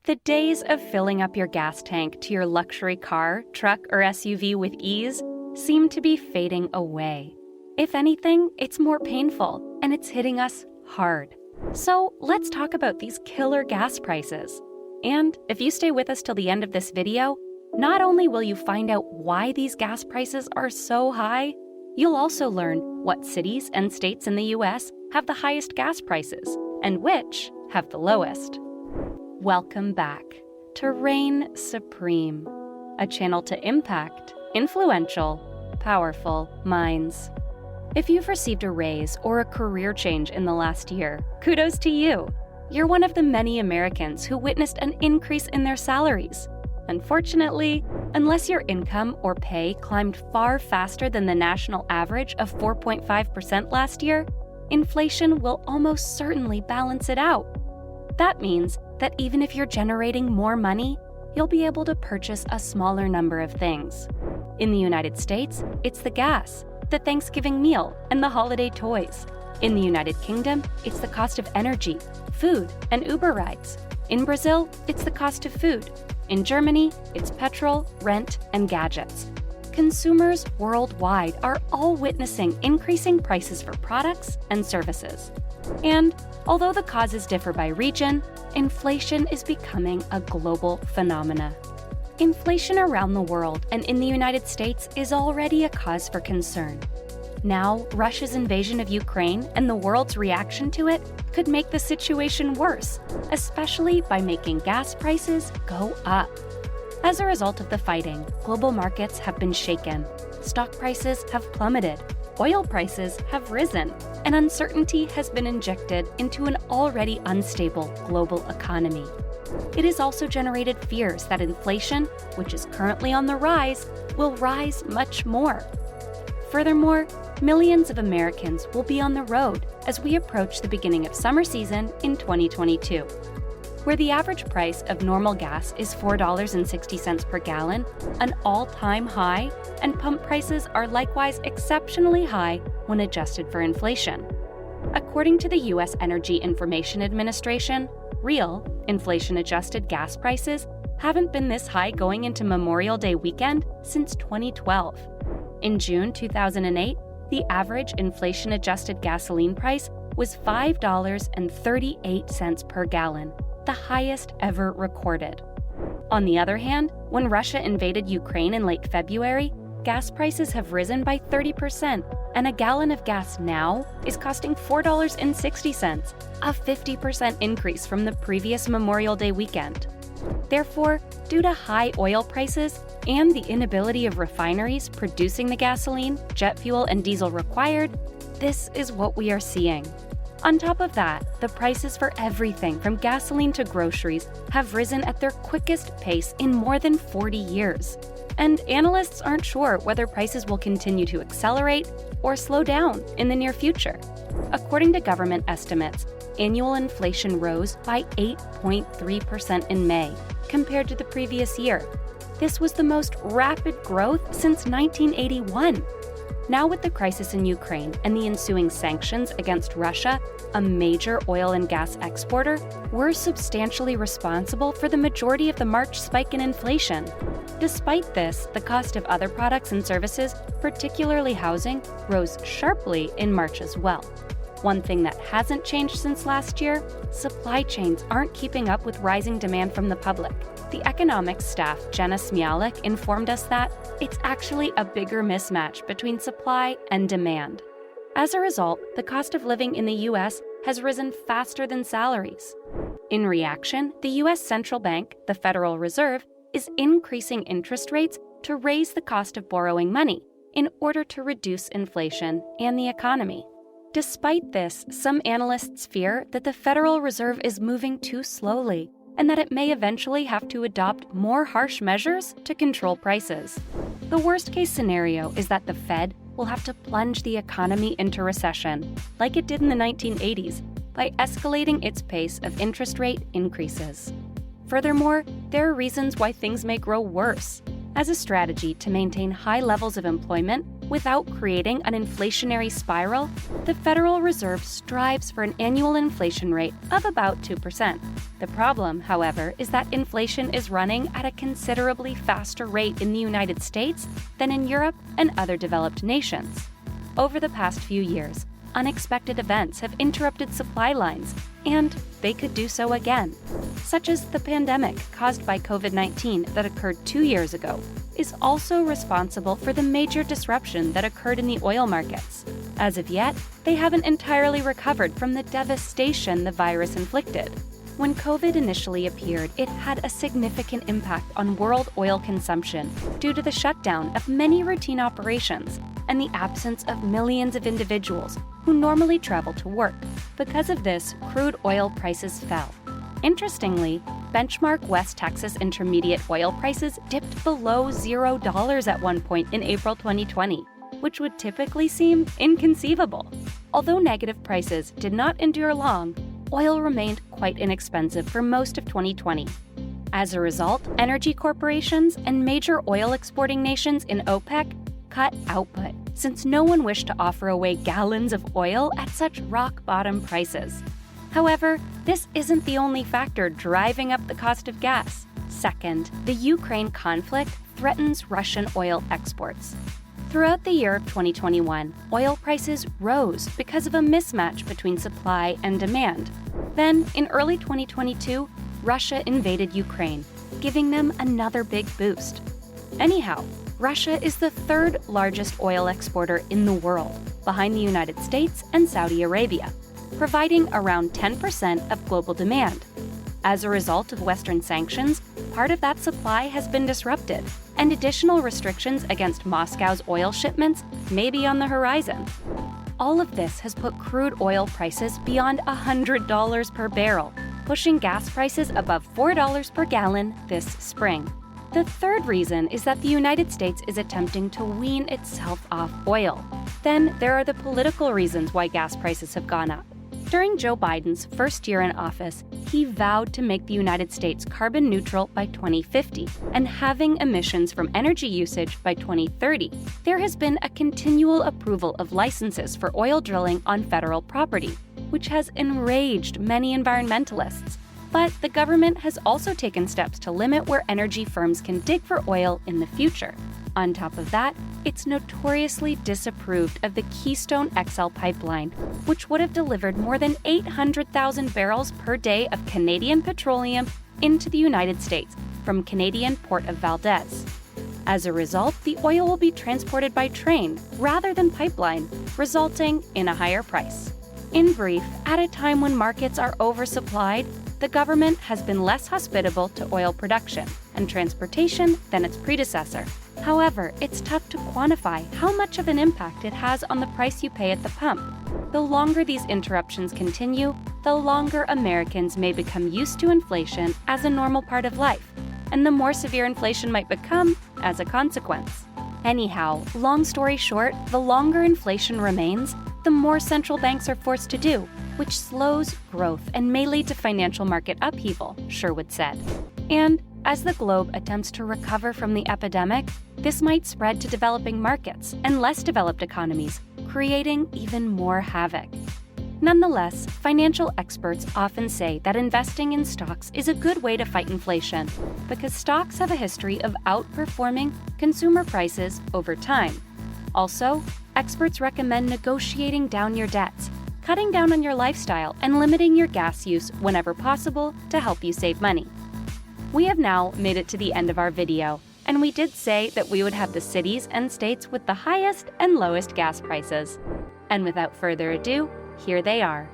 The days of filling up your gas tank to your luxury car, truck, or SUV with ease seem to be fading away. If anything, it's more painful, and it's hitting us hard. So let's talk about these killer gas prices. And if you stay with us till the end of this video, not only will you find out why these gas prices are so high, you'll also learn what cities and states in the US have the highest gas prices and which have the lowest. Welcome back to Reign Supreme, a channel to impact influential, powerful minds. If you've received a raise or a career change in the last year, kudos to you. You're one of the many Americans who witnessed an increase in their salaries. Unfortunately, unless your income or pay climbed far faster than the national average of 4.5% last year, inflation will almost certainly balance it out. That means that even if you're generating more money, you'll be able to purchase a smaller number of things. In the United States, it's the gas, the Thanksgiving meal, and the holiday toys. In the United Kingdom, it's the cost of energy, food, and Uber rides. In Brazil, it's the cost of food. In Germany, it's petrol, rent, and gadgets. Consumers worldwide are all witnessing increasing prices for products and services. And although the causes differ by region, inflation is becoming a global phenomenon. Inflation around the world and in the United States is already a cause for concern. Now, Russia's invasion of Ukraine and the world's reaction to it could make the situation worse, especially by making gas prices go up. As a result of the fighting, global markets have been shaken. Stock prices have plummeted. Oil prices have risen, and uncertainty has been injected into an already unstable global economy. It has also generated fears that inflation, which is currently on the rise, will rise much more. Furthermore, millions of Americans will be on the road as we approach the beginning of summer season in 2022. Where the average price of normal gas is $4.60 per gallon, an all-time high, and pump prices are likewise exceptionally high when adjusted for inflation. According to the U.S. Energy Information Administration, real, inflation-adjusted gas prices haven't been this high going into Memorial Day weekend since 2012. In June 2008, the average inflation-adjusted gasoline price was $5.38 per gallon, the highest ever recorded. On the other hand, when Russia invaded Ukraine in late February, gas prices have risen by 30%, and a gallon of gas now is costing $4.60, a 50% increase from the previous Memorial Day weekend. Therefore, due to high oil prices and the inability of refineries producing the gasoline, jet fuel, and diesel required, this is what we are seeing. On top of that, the prices for everything from gasoline to groceries have risen at their quickest pace in more than 40 years. And analysts aren't sure whether prices will continue to accelerate or slow down in the near future. According to government estimates, annual inflation rose by 8.3% in May compared to the previous year. This was the most rapid growth since 1981. Now with the crisis in Ukraine and the ensuing sanctions against Russia, a major oil and gas exporter, we're substantially responsible for the majority of the March spike in inflation. Despite this, the cost of other products and services, particularly housing, rose sharply in March as well. One thing that hasn't changed since last year, supply chains aren't keeping up with rising demand from the public. The economics staff, Jenna Smialek, informed us that it's actually a bigger mismatch between supply and demand. As a result, the cost of living in the U.S. has risen faster than salaries. In reaction, the U.S. Central Bank, the Federal Reserve, is increasing interest rates to raise the cost of borrowing money in order to reduce inflation and the economy. Despite this, some analysts fear that the Federal Reserve is moving too slowly and that it may eventually have to adopt more harsh measures to control prices. The worst-case scenario is that the Fed will have to plunge the economy into recession, like it did in the 1980s, by escalating its pace of interest rate increases. Furthermore, there are reasons why things may grow worse. As a strategy to maintain high levels of employment, Without creating an inflationary spiral, the Federal Reserve strives for an annual inflation rate of about 2%. The problem, however, is that inflation is running at a considerably faster rate in the United States than in Europe and other developed nations. Over the past few years, unexpected events have interrupted supply lines, and they could do so again, such as the pandemic caused by COVID-19 that occurred 2 years ago, is also responsible for the major disruption that occurred in the oil markets. As of yet, they haven't entirely recovered from the devastation the virus inflicted. When COVID initially appeared, it had a significant impact on world oil consumption due to the shutdown of many routine operations and the absence of millions of individuals who normally travel to work. Because of this, crude oil prices fell. Interestingly, benchmark West Texas Intermediate oil prices dipped below $0 at one point in April 2020, which would typically seem inconceivable. Although negative prices did not endure long, oil remained quite inexpensive for most of 2020. As a result, energy corporations and major oil exporting nations in OPEC cut output, since no one wished to offer away gallons of oil at such rock-bottom prices. However, this isn't the only factor driving up the cost of gas. Second, the Ukraine conflict threatens Russian oil exports. Throughout the year of 2021, oil prices rose because of a mismatch between supply and demand. Then, in early 2022, Russia invaded Ukraine, giving them another big boost. Anyhow, Russia is the third largest oil exporter in the world, behind the United States and Saudi Arabia, providing around 10% of global demand. As a result of Western sanctions, part of that supply has been disrupted, and additional restrictions against Moscow's oil shipments may be on the horizon. All of this has put crude oil prices beyond $100 per barrel, pushing gas prices above $4 per gallon this spring. The third reason is that the United States is attempting to wean itself off oil. Then there are the political reasons why gas prices have gone up. During Joe Biden's first year in office, he vowed to make the United States carbon neutral by 2050 and halving emissions from energy usage by 2030. There has been a continual approval of licenses for oil drilling on federal property, which has enraged many environmentalists. But the government has also taken steps to limit where energy firms can dig for oil in the future. On top of that, it's notoriously disapproved of the Keystone XL pipeline, which would have delivered more than 800,000 barrels per day of Canadian petroleum into the United States from Canadian Port of Valdez. As a result, the oil will be transported by train rather than pipeline, resulting in a higher price. In brief, at a time when markets are oversupplied, the government has been less hospitable to oil production and transportation than its predecessor. However, it's tough to quantify how much of an impact it has on the price you pay at the pump. The longer these interruptions continue, the longer Americans may become used to inflation as a normal part of life, and the more severe inflation might become as a consequence. Anyhow, long story short, the longer inflation remains, the more central banks are forced to do, which slows growth and may lead to financial market upheaval, Sherwood said. And as the globe attempts to recover from the epidemic, this might spread to developing markets and less developed economies, creating even more havoc. Nonetheless, financial experts often say that investing in stocks is a good way to fight inflation because stocks have a history of outperforming consumer prices over time. Also, experts recommend negotiating down your debts, cutting down on your lifestyle, and limiting your gas use whenever possible to help you save money. We have now made it to the end of our video, and we did say that we would have the cities and states with the highest and lowest gas prices. And without further ado, here they are.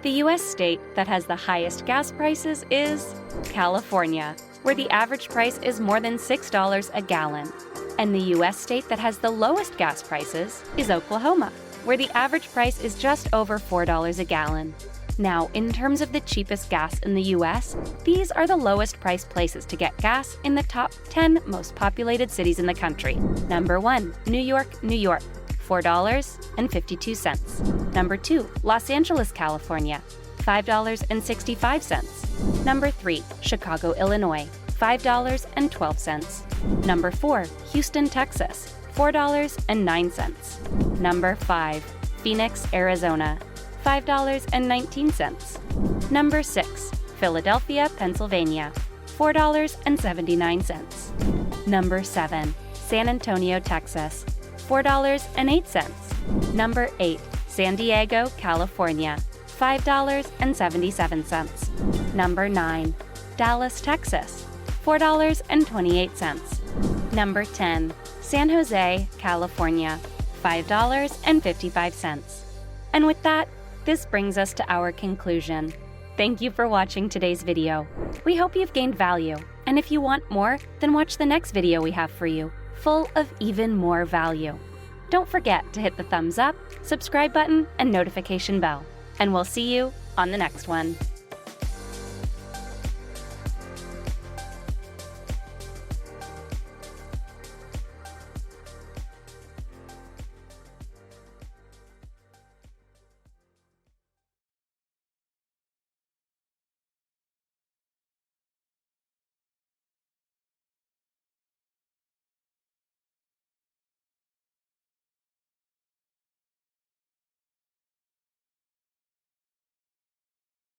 The U.S. state that has the highest gas prices is California, where the average price is more than $6 a gallon. And the U.S. state that has the lowest gas prices is Oklahoma, where the average price is just over $4 a gallon. Now, in terms of the cheapest gas in the U.S., these are the lowest priced places to get gas in the top 10 most populated cities in the country. Number 1, New York, New York, $4.52. Number 2, Los Angeles, California, $5.65. Number 3, Chicago, Illinois, $5.12. Number 4, Houston, Texas, $4.09. Number 5, Phoenix, Arizona, $5.19. Number 6, Philadelphia, Pennsylvania, $4.79. Number 7, San Antonio, Texas, $4.08. Number 8, San Diego, California, $5.77. Number 9, Dallas, Texas, $4.28. Number 10, San Jose, California, $5.55. And with that, this brings us to our conclusion. Thank you for watching today's video. We hope you've gained value, and if you want more, then watch the next video we have for you, full of even more value. Don't forget to hit the thumbs up, subscribe button, and notification bell, and we'll see you on the next one.